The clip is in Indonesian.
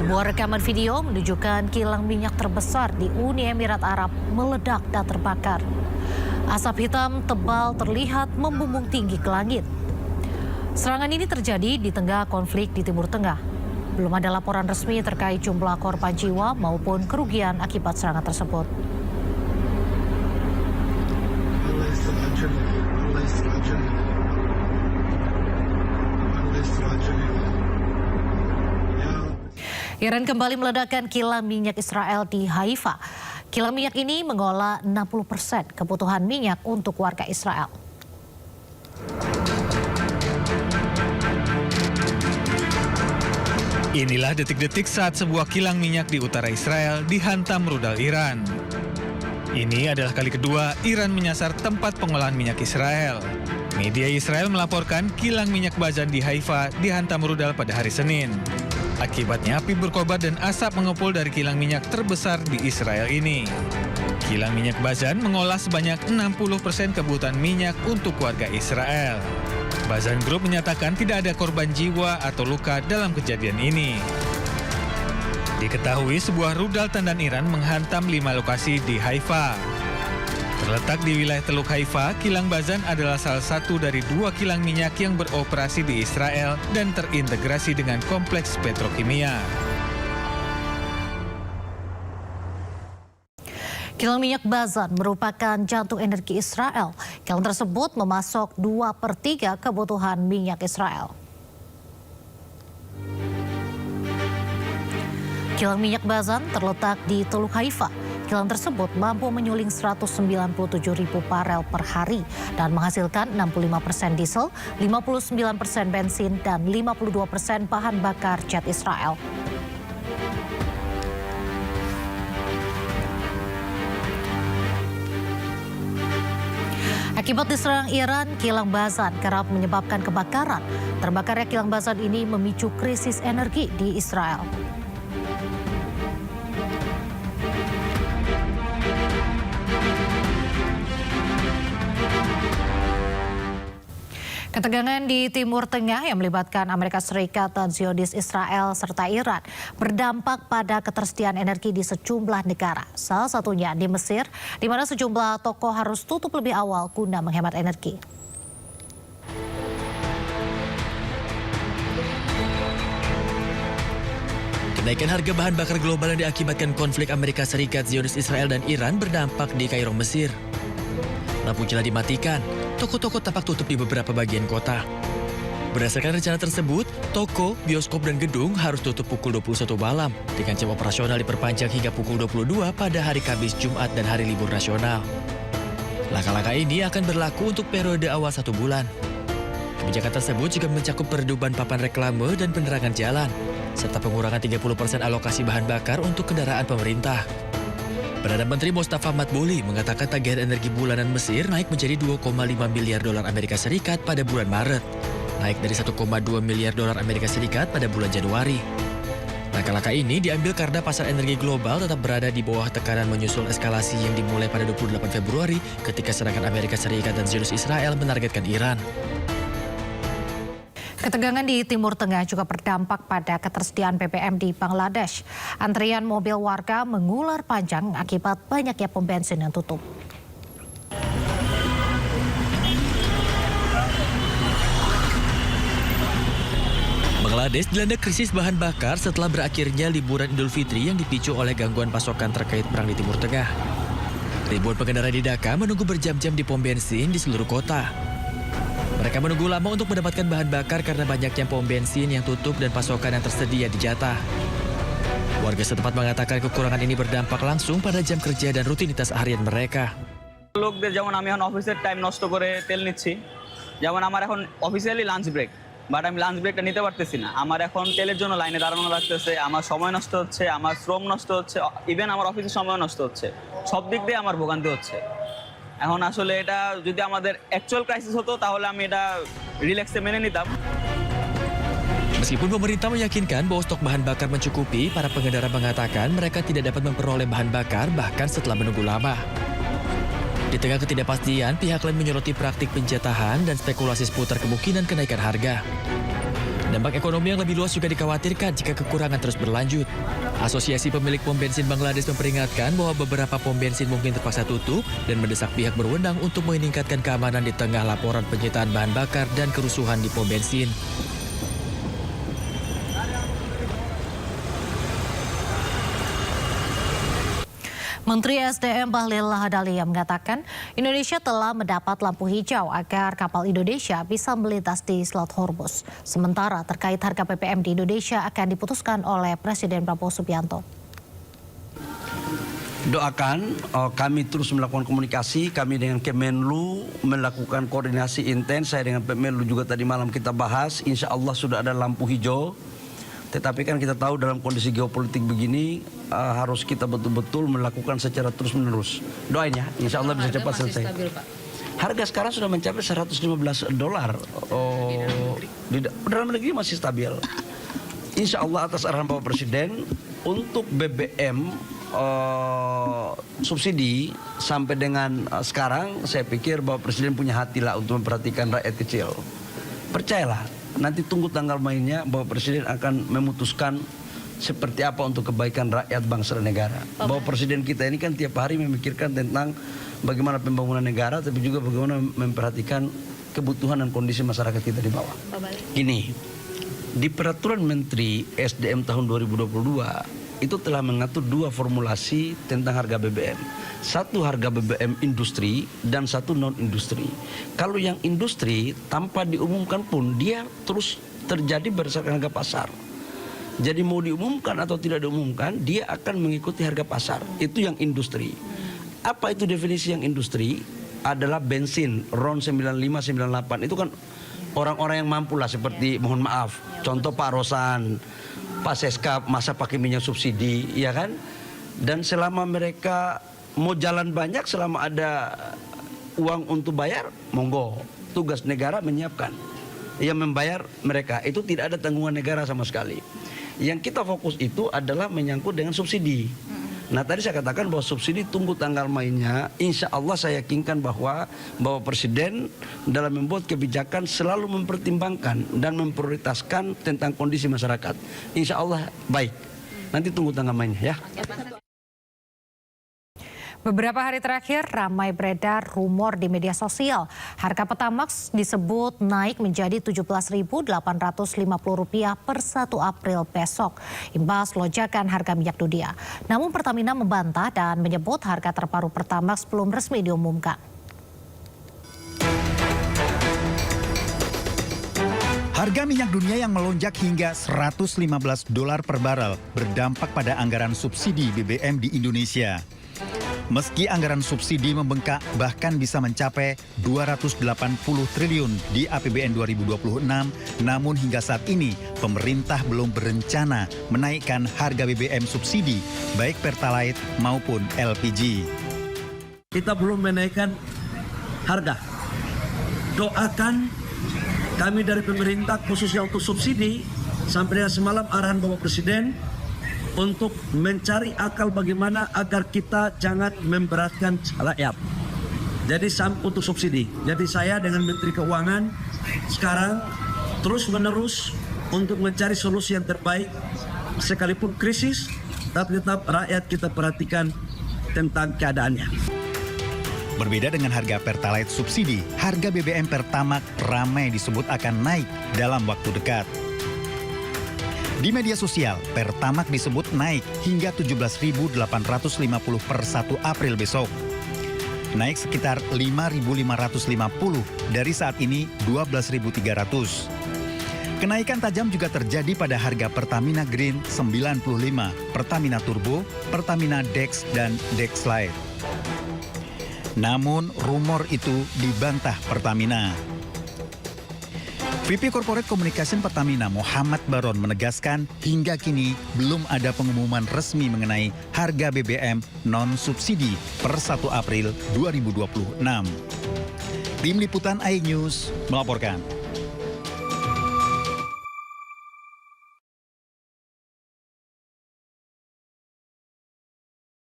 Sebuah rekaman video menunjukkan kilang minyak terbesar di Uni Emirat Arab meledak dan terbakar. Asap hitam tebal terlihat membumbung tinggi ke langit. Serangan ini terjadi di tengah konflik di Timur Tengah. Belum ada laporan resmi terkait jumlah korban jiwa maupun kerugian akibat serangan tersebut. Iran kembali meledakkan kilang minyak Israel di Haifa. Kilang minyak ini mengolah 60% kebutuhan minyak untuk warga Israel. Inilah detik-detik saat sebuah kilang minyak di utara Israel dihantam rudal Iran. Ini adalah kali kedua Iran menyasar tempat pengolahan minyak Israel. Media Israel melaporkan kilang minyak Bazan di Haifa dihantam rudal pada hari Senin. Akibatnya api berkobar dan asap mengepul dari kilang minyak terbesar di Israel ini. Kilang minyak Bazan mengolah sebanyak 60% kebutuhan minyak untuk warga Israel. Bazan Group menyatakan tidak ada korban jiwa atau luka dalam kejadian ini. Diketahui sebuah rudal tandan Iran menghantam 5 lokasi di Haifa. Terletak di wilayah Teluk Haifa, kilang Bazan adalah salah satu dari 2 kilang minyak yang beroperasi di Israel dan terintegrasi dengan kompleks petrokimia. Kilang minyak Bazan merupakan jantung energi Israel. Kilang tersebut memasok 2/3 kebutuhan minyak Israel. Kilang minyak Bazan terletak di Teluk Haifa. Kilang tersebut mampu menyuling 197.000 barel per hari dan menghasilkan 65% diesel, 59% bensin, dan 52% bahan bakar jet Israel. Akibat diserang Iran, kilang Bazan kerap menyebabkan kebakaran. Terbakarnya kilang Bazan ini memicu krisis energi di Israel. Ketegangan di Timur Tengah yang melibatkan Amerika Serikat dan Zionis Israel serta Iran berdampak pada ketersediaan energi di sejumlah negara. Salah satunya di Mesir, di mana sejumlah toko harus tutup lebih awal guna menghemat energi. Kenaikan harga bahan bakar global yang diakibatkan konflik Amerika Serikat, Zionis Israel, dan Iran berdampak di Kairo, Mesir. Lampu jalan dimatikan, toko-toko tampak tutup di beberapa bagian kota. Berdasarkan rencana tersebut, toko, bioskop, dan gedung harus tutup pukul 21 malam dengan jam operasional diperpanjang hingga pukul 22 pada hari Kamis, Jumat, dan hari libur nasional. Langkah-langkah ini akan berlaku untuk periode awal 1 bulan. Kebijakan tersebut juga mencakup pereduban papan reklame dan penerangan jalan, serta pengurangan 30% alokasi bahan bakar untuk kendaraan pemerintah. Perdana Menteri Mustafa Madbouly mengatakan tagihan energi bulanan Mesir naik menjadi 2,5 miliar dolar Amerika Serikat pada bulan Maret, naik dari 1,2 miliar dolar Amerika Serikat pada bulan Januari. Langkah-langkah ini diambil karena pasar energi global tetap berada di bawah tekanan menyusul eskalasi yang dimulai pada 28 Februari ketika serangan Amerika Serikat dan Zionis Israel menargetkan Iran. Ketegangan di Timur Tengah juga berdampak pada ketersediaan BBM di Bangladesh. Antrian mobil warga mengular panjang akibat banyaknya pom bensin yang tutup. Bangladesh dilanda krisis bahan bakar setelah berakhirnya liburan Idul Fitri yang dipicu oleh gangguan pasokan terkait perang di Timur Tengah. Ribuan pengendara di Dhaka menunggu berjam-jam di pom bensin di seluruh kota. Mereka menunggu lama untuk mendapatkan bahan bakar karena banyaknya pom bensin yang tutup dan pasokan yang tersedia dijatah. Warga setempat mengatakan kekurangan ini berdampak langsung pada jam kerja dan rutinitas harian mereka. লোকদের যেমন আমি এখন অফিসের টাইম নষ্ট করে তেল নিচ্ছি, যেমন আমার এখন অফিসিয়ালি লাঞ্চ ব্রেক, বাট আমি লাঞ্চ ব্রেকটা নিতে পারতেছি না। আমার এখন তেলের জন্য লাইনে দাঁড়ানো লাগতেছে, আমার সময় নষ্ট হচ্ছে, আমার শ্রম নষ্ট হচ্ছে, ইভেন আমার অফিসের সময় নষ্ট হচ্ছে। সব দিক দিয়ে আমার ভোগান্তি হচ্ছে। এখন আসলে এটা যদি আমাদের অ্যাকচুয়াল ক্রাইসিস হতো তাহলে আমি এটা রিল্যাক্সে মেনে নিতাম। Meskipun pemerintah meyakinkan bahwa stok bahan bakar mencukupi, para pengendara mengatakan mereka tidak dapat memperoleh bahan bakar bahkan setelah menunggu lama. Di tengah ketidakpastian, pihak lain menyoroti praktik penjatahan dan spekulasi seputar kemungkinan kenaikan harga. Dampak ekonomi yang lebih luas juga dikhawatirkan jika kekurangan terus berlanjut. Asosiasi pemilik pom bensin Bangladesh memperingatkan bahwa beberapa pom bensin mungkin terpaksa tutup dan mendesak pihak berwenang untuk meningkatkan keamanan di tengah laporan penyitaan bahan bakar dan kerusuhan di pom bensin. Menteri SDM Bahlil Lahadalia mengatakan Indonesia telah mendapat lampu hijau agar kapal Indonesia bisa melintas di Selat Hormuz. Sementara terkait harga BBM di Indonesia akan diputuskan oleh Presiden Prabowo Subianto. Doakan, kami terus melakukan komunikasi, kami dengan Kemenlu melakukan koordinasi intens, saya dengan Kemenlu juga tadi malam kita bahas, insya Allah sudah ada lampu hijau. Tetapi kan kita tahu dalam kondisi geopolitik begini harus kita betul-betul melakukan secara terus-menerus. Doain ya, insya Allah bisa cepat selesai. Stabil, Pak. Harga sekarang sudah mencapai $115. Di dalam negeri masih stabil. Insya Allah atas arahan Bapak Presiden untuk BBM subsidi sampai dengan sekarang saya pikir Bapak Presiden punya hati lah untuk memperhatikan rakyat kecil. Percayalah. Nanti tunggu tanggal mainnya, Bapak Presiden akan memutuskan seperti apa untuk kebaikan rakyat bangsa dan negara. Bapak Presiden kita ini kan tiap hari memikirkan tentang bagaimana pembangunan negara, tapi juga bagaimana memperhatikan kebutuhan dan kondisi masyarakat kita di bawah. Gini, di Peraturan Menteri SDM tahun 2022, itu telah mengatur 2 formulasi tentang harga BBM. Satu harga BBM industri dan satu non-industri. Kalau yang industri tanpa diumumkan pun dia terus terjadi berdasarkan harga pasar. Jadi mau diumumkan atau tidak diumumkan dia akan mengikuti harga pasar. Itu yang industri. Apa itu definisi yang industri? Adalah bensin RON 95, 98. Itu kan orang-orang yang mampu lah seperti mohon maaf. Contoh Pak Rosan, Pak Seskap masa pakai minyak subsidi, ya kan? Dan selama mereka mau jalan banyak, selama ada uang untuk bayar, monggo. Tugas negara menyiapkan. Yang membayar mereka, itu tidak ada tanggungan negara sama sekali. Yang kita fokus itu adalah menyangkut dengan subsidi. Nah tadi saya katakan bahwa subsidi tunggu tanggal mainnya. Insya Allah saya yakinkan bahwa Bapak Presiden dalam membuat kebijakan selalu mempertimbangkan dan memprioritaskan tentang kondisi masyarakat. Insya Allah baik. Nanti tunggu tanggal mainnya ya. Beberapa hari terakhir ramai beredar rumor di media sosial. Harga Pertamax disebut naik menjadi Rp17.850 per 1 April besok. Imbas lonjakan harga minyak dunia. Namun Pertamina membantah dan menyebut harga terbaru Pertamax belum resmi diumumkan. Harga minyak dunia yang melonjak hingga $115 per barel berdampak pada anggaran subsidi BBM di Indonesia. Meski anggaran subsidi membengkak bahkan bisa mencapai 280 triliun di APBN 2026, namun hingga saat ini pemerintah belum berencana menaikkan harga BBM subsidi baik Pertalite maupun LPG. Kita belum menaikkan harga. Doakan kami dari pemerintah khususnya untuk subsidi sampai dengan semalam arahan Bapak Presiden untuk mencari akal bagaimana agar kita jangan memberatkan rakyat. Jadi untuk subsidi. Jadi saya dengan Menteri Keuangan sekarang terus menerus untuk mencari solusi yang terbaik sekalipun krisis, tapi tetap rakyat kita perhatikan tentang keadaannya. Berbeda dengan harga Pertalite subsidi, harga BBM Pertamax ramai disebut akan naik dalam waktu dekat. Di media sosial, Pertamax disebut naik hingga Rp17.850 per 1 April besok. Naik sekitar Rp5.550 dari saat ini Rp12.300. Kenaikan tajam juga terjadi pada harga Pertamina Green 95, Pertamina Turbo, Pertamina Dex, dan Dex Lite. Namun rumor itu dibantah Pertamina. VP Corporate Communication Pertamina Muhammad Baron menegaskan hingga kini belum ada pengumuman resmi mengenai harga BBM non-subsidi per 1 April 2026. Tim Liputan iNews melaporkan.